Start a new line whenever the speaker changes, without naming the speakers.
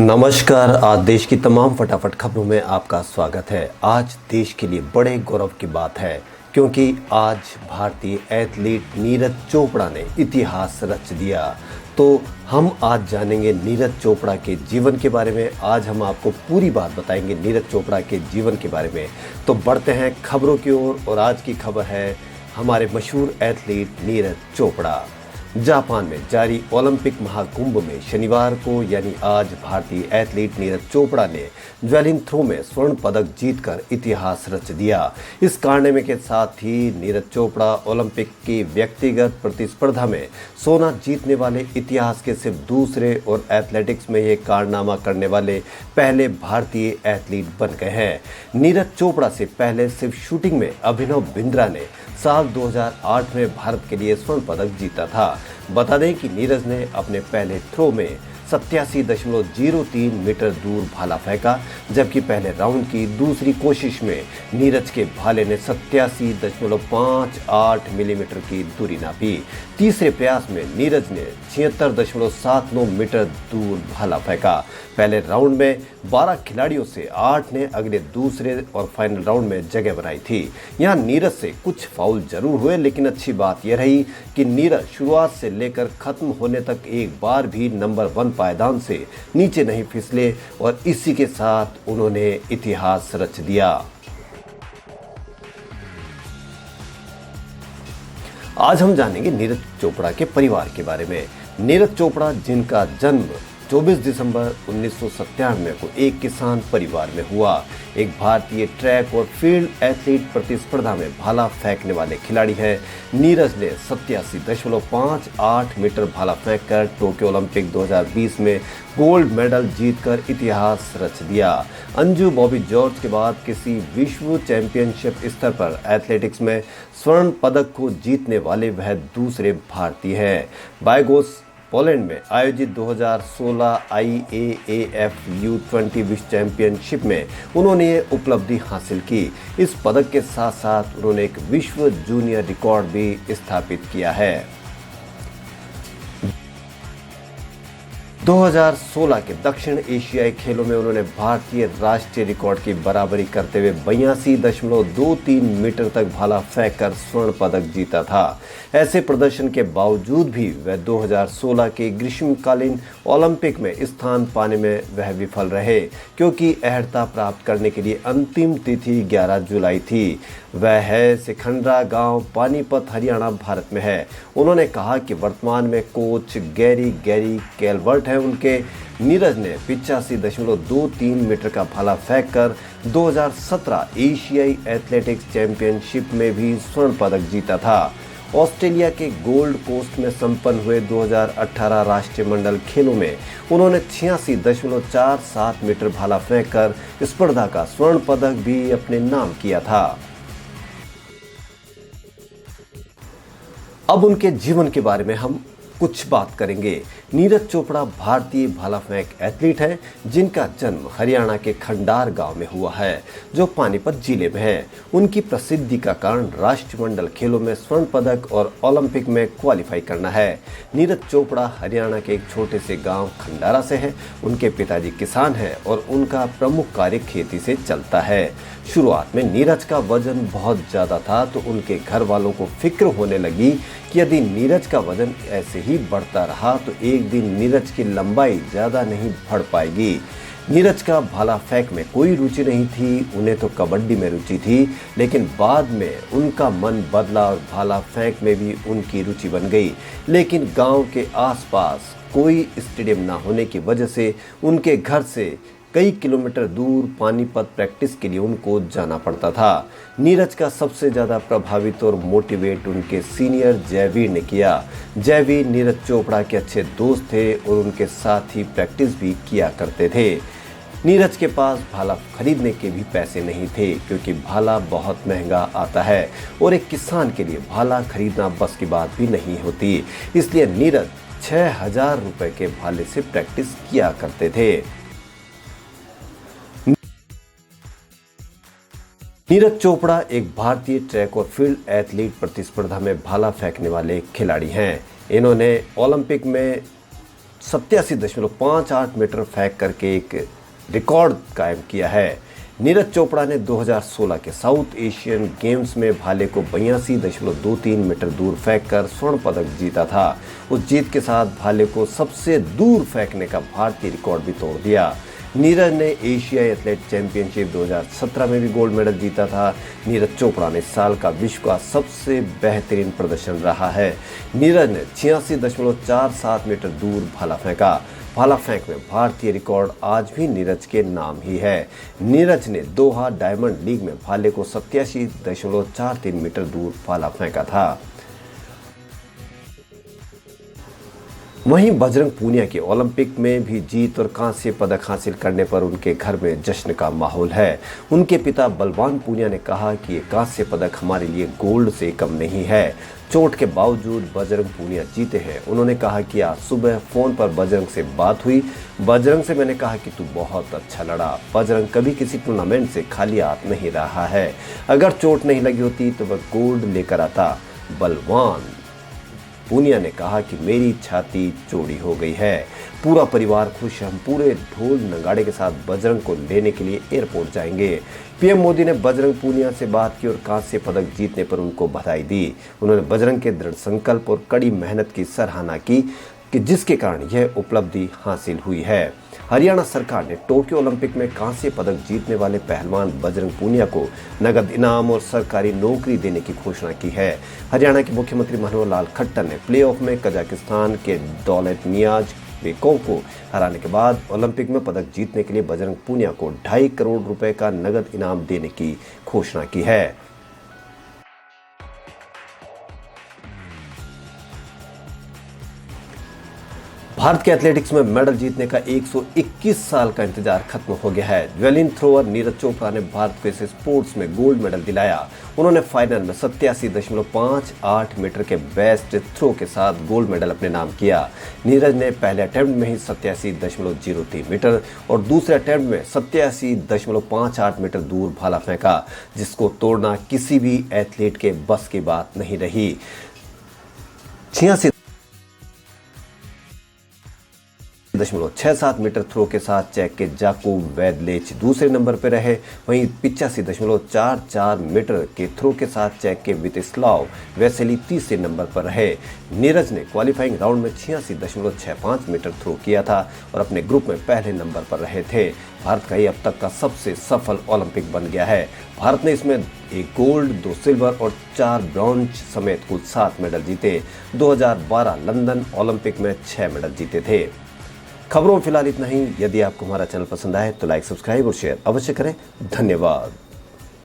नमस्कार। आज देश की तमाम फटाफट खबरों में आपका स्वागत है। आज देश के लिए बड़े गौरव की बात है क्योंकि आज भारतीय एथलीट नीरज चोपड़ा ने इतिहास रच दिया। तो हम आज जानेंगे नीरज चोपड़ा के जीवन के बारे में। आज हम आपको पूरी बात बताएंगे नीरज चोपड़ा के जीवन के बारे में। तो बढ़ते हैं खबरों की ओर और आज की खबर है हमारे मशहूर एथलीट नीरज चोपड़ा। जापान में जारी ओलंपिक महाकुंभ में शनिवार को यानी आज भारतीय एथलीट नीरज चोपड़ा ने जैवलिन थ्रो में स्वर्ण पदक जीतकर इतिहास रच दिया। इस कारनामे के साथ ही नीरज चोपड़ा ओलंपिक की व्यक्तिगत प्रतिस्पर्धा में सोना जीतने वाले इतिहास के सिर्फ दूसरे और एथलेटिक्स में ये कारनामा करने वाले पहले भारतीय एथलीट बन गए हैं। नीरज चोपड़ा से पहले सिर्फ शूटिंग में अभिनव बिंद्रा ने साल 2008 में भारत के लिए स्वर्ण पदक जीता था। बता दें कि नीरज ने अपने पहले थ्रो में 87.03 मीटर दूर भाला फेंका, जबकि पहले राउंड की दूसरी कोशिश में नीरज के भाले ने 87.58 मिलीमीटर की दूरी नापी। तीसरे प्रयास में नीरज ने 76.79 मीटर दूर भाला फेंका। पहले राउंड में 12 खिलाड़ियों से 8 ने अगले दूसरे और फाइनल राउंड में जगह बनाई थी। यहाँ नीरज से कुछ फाउल जरूर हुए, लेकिन अच्छी बात यह रही कि नीरज शुरुआत से लेकर खत्म होने तक एक बार भी नंबर 1 पायदान से नीचे नहीं फिसले और इसी के साथ उन्होंने इतिहास रच दिया। आज हम जानेंगे नीरज चोपड़ा के परिवार के बारे में। नीरज चोपड़ा, जिनका जन्म 24 दिसंबर 1997 को एक किसान परिवार में हुआ, एक भारतीय ट्रैक और फील्ड एथलीट प्रतिस्पर्धा में भाला फेंकने वाले खिलाड़ी हैं। नीरज ने 87.58 मीटर भाला फेंककर टोक्यो ओलंपिक 2020 में गोल्ड मेडल जीतकर इतिहास रच दिया। अंजू बॉबी जॉर्ज के बाद किसी विश्व चैंपियनशिप स्तर पर एथलेटिक्स में स्वर्ण पदक को जीतने वाले वह दूसरे भारतीय हैं। बायगोस पोलैंड में आयोजित 2016 IAAF U20 विश्व चैंपियनशिप में उन्होंने ये उपलब्धि हासिल की। इस पदक के साथ साथ उन्होंने एक विश्व जूनियर रिकॉर्ड भी स्थापित किया है। 2016 के दक्षिण एशियाई खेलों में उन्होंने भारतीय राष्ट्रीय रिकॉर्ड की बराबरी करते हुए 82.23 मीटर तक भाला फेंककर स्वर्ण पदक जीता था। ऐसे प्रदर्शन के बावजूद भी वह 2016 के ग्रीष्मकालीन ओलंपिक में स्थान पाने में वह विफल रहे, क्योंकि अर्हता प्राप्त करने के लिए अंतिम तिथि 11 जुलाई थी। वह है सिखंडरा गांव, पानीपत, हरियाणा, भारत में है। उन्होंने कहा कि वर्तमान में कोच गैरी कैलवर्ट हैं उनके। नीरज ने 85.23 मीटर का भाला फेंककर 2017 एशियाई एथलेटिक्स चैंपियनशिप में भी स्वर्ण पदक जीता था। ऑस्ट्रेलिया के गोल्ड कोस्ट में संपन्न हुए 2018 राष्ट्रीय मंडल खेलों में उन्होंने 86.47 मीटर भाला फेंककर स्पर्धा का स्वर्ण पदक भी अपने नाम किया था। अब उनके जीवन के बारे में हम कुछ बात करेंगे। नीरज चोपड़ा भारतीय भाला फेंक एथलीट हैं, जिनका जन्म हरियाणा के खंडार गांव में हुआ है, जो पानीपत जिले में है। उनकी प्रसिद्धि का कारण राष्ट्रमंडल खेलों में स्वर्ण पदक और ओलंपिक में क्वालिफाई करना है। नीरज चोपड़ा हरियाणा के एक छोटे से गांव खंडारा से है। उनके पिताजी किसान हैं और उनका प्रमुख कार्य खेती से चलता है। शुरुआत में नीरज का वजन बहुत ज़्यादा था, तो उनके घर वालों को फिक्र होने लगी कि यदि नीरज का वजन ऐसे ही बढ़ता रहा तो एक दिन नीरज की लंबाई ज़्यादा नहीं बढ़ पाएगी। नीरज का भाला फेंक में कोई रुचि नहीं थी, उन्हें तो कबड्डी में रुचि थी, लेकिन बाद में उनका मन बदला और भाला फेंक में भी उनकी रुचि बन गई। लेकिन गांव के आसपास कोई स्टेडियम ना होने की वजह से उनके घर से कई किलोमीटर दूर पानीपत प्रैक्टिस के लिए उनको जाना पड़ता था। नीरज का सबसे ज़्यादा प्रभावित और मोटिवेट उनके सीनियर जयवीर ने किया। जयवीर नीरज चोपड़ा के अच्छे दोस्त थे और उनके साथ ही प्रैक्टिस भी किया करते थे। नीरज के पास भाला खरीदने के भी पैसे नहीं थे, क्योंकि भाला बहुत महंगा आता है और एक किसान के लिए भाला खरीदना बस की बात भी नहीं होती। इसलिए नीरज 6,000 रुपये के भाले से प्रैक्टिस किया करते थे। नीरज चोपड़ा एक भारतीय ट्रैक और फील्ड एथलीट प्रतिस्पर्धा में भाला फेंकने वाले खिलाड़ी हैं। इन्होंने ओलंपिक में 87.58 मीटर फेंक करके एक रिकॉर्ड कायम किया है। नीरज चोपड़ा ने 2016 के साउथ एशियन गेम्स में भाले को 82.23 मीटर दूर फेंककर स्वर्ण पदक जीता था। उस जीत के साथ भाले को सबसे दूर फेंकने का भारतीय रिकॉर्ड भी तोड़ दिया। नीरज ने एशियाई एथलेट चैंपियनशिप 2017 में भी गोल्ड मेडल जीता था। नीरज चोपड़ा ने साल का विश्व का सबसे बेहतरीन प्रदर्शन रहा है। नीरज ने 86.47 मीटर दूर भाला फेंका। भाला फेंक में भारतीय रिकॉर्ड आज भी नीरज के नाम ही है। नीरज ने दोहा डायमंड लीग में भाले को 87.43 मीटर दूर भाला फेंका था। वहीं बजरंग पूनिया के ओलंपिक में भी जीत और कांस्य पदक हासिल करने पर उनके घर में जश्न का माहौल है। उनके पिता बलवान पूनिया ने कहा कि ये कांस्य पदक हमारे लिए गोल्ड से कम नहीं है। चोट के बावजूद बजरंग पूनिया जीते हैं। उन्होंने कहा कि आज सुबह फोन पर बजरंग से बात हुई। बजरंग से मैंने कहा कि तू बहुत अच्छा लड़ा। बजरंग कभी किसी टूर्नामेंट से खाली हाथ नहीं रहा है। अगर चोट नहीं लगी होती तो वह गोल्ड लेकर आता। बलवान पूनिया ने कहा कि मेरी छाती चौड़ी हो गई है। पूरा परिवार खुश है। हम पूरे ढोल नगाड़े के साथ बजरंग को लेने के लिए एयरपोर्ट जाएंगे। पीएम मोदी ने बजरंग पूनिया से बात की और कांस्य पदक जीतने पर उनको बधाई दी। उन्होंने बजरंग के दृढ़ संकल्प और कड़ी मेहनत की सराहना की कि जिसके कारण यह उपलब्धि हासिल हुई है। हरियाणा सरकार ने टोक्यो ओलंपिक में कांस्य पदक जीतने वाले पहलवान बजरंग पूनिया को नगद इनाम और सरकारी नौकरी देने की घोषणा की है। हरियाणा के मुख्यमंत्री मनोहर लाल खट्टर ने प्लेऑफ में कजाकिस्तान के दौलत नियाज बेकोव को हराने के बाद ओलंपिक में पदक जीतने के लिए बजरंग पूनिया को 2.5 करोड़ रुपए का नगद इनाम देने की घोषणा की है। भारत के एथलेटिक्स में मेडल जीतने का 121 साल का इंतजार खत्म हो गया है। जेवलिन थ्रोअर नीरज चोपड़ा ने भारत को इस स्पोर्ट्स में गोल्ड मेडल दिलाया। उन्होंने फाइनल में 87.58 मीटर के बेस्ट थ्रो के साथ गोल्ड मेडल अपने नाम किया। नीरज ने पहले अटेम्प्ट में ही 87.03 मीटर और दूसरे अटेम्प्ट में 87.58 मीटर दूर भाला फेंका, जिसको तोड़ना किसी भी एथलीट के बस की बात नहीं रही। 86.67 मीटर थ्रो के साथ चेक के जाकूब वेदलेच दूसरे नंबर पर रहे। वहीं 85.44 मीटर के थ्रो के साथ चेक के वितिस्लाव वेसेली तीसरे नंबर पर रहे। नीरज ने क्वालिफाइंग राउंड में 86.65 मीटर थ्रो किया था और अपने ग्रुप में पहले नंबर पर रहे थे। भारत का ये अब तक का सबसे सफल ओलंपिक बन गया है। भारत ने इसमें 1 गोल्ड, 2 सिल्वर और 4 ब्रॉन्ज समेत कुल 7 मेडल जीते। 2012 लंदन ओलंपिक में 6 मेडल जीते थे। खबरों में फिलहाल इतना ही। यदि आपको हमारा चैनल पसंद आए तो लाइक, सब्सक्राइब और शेयर अवश्य करें। धन्यवाद।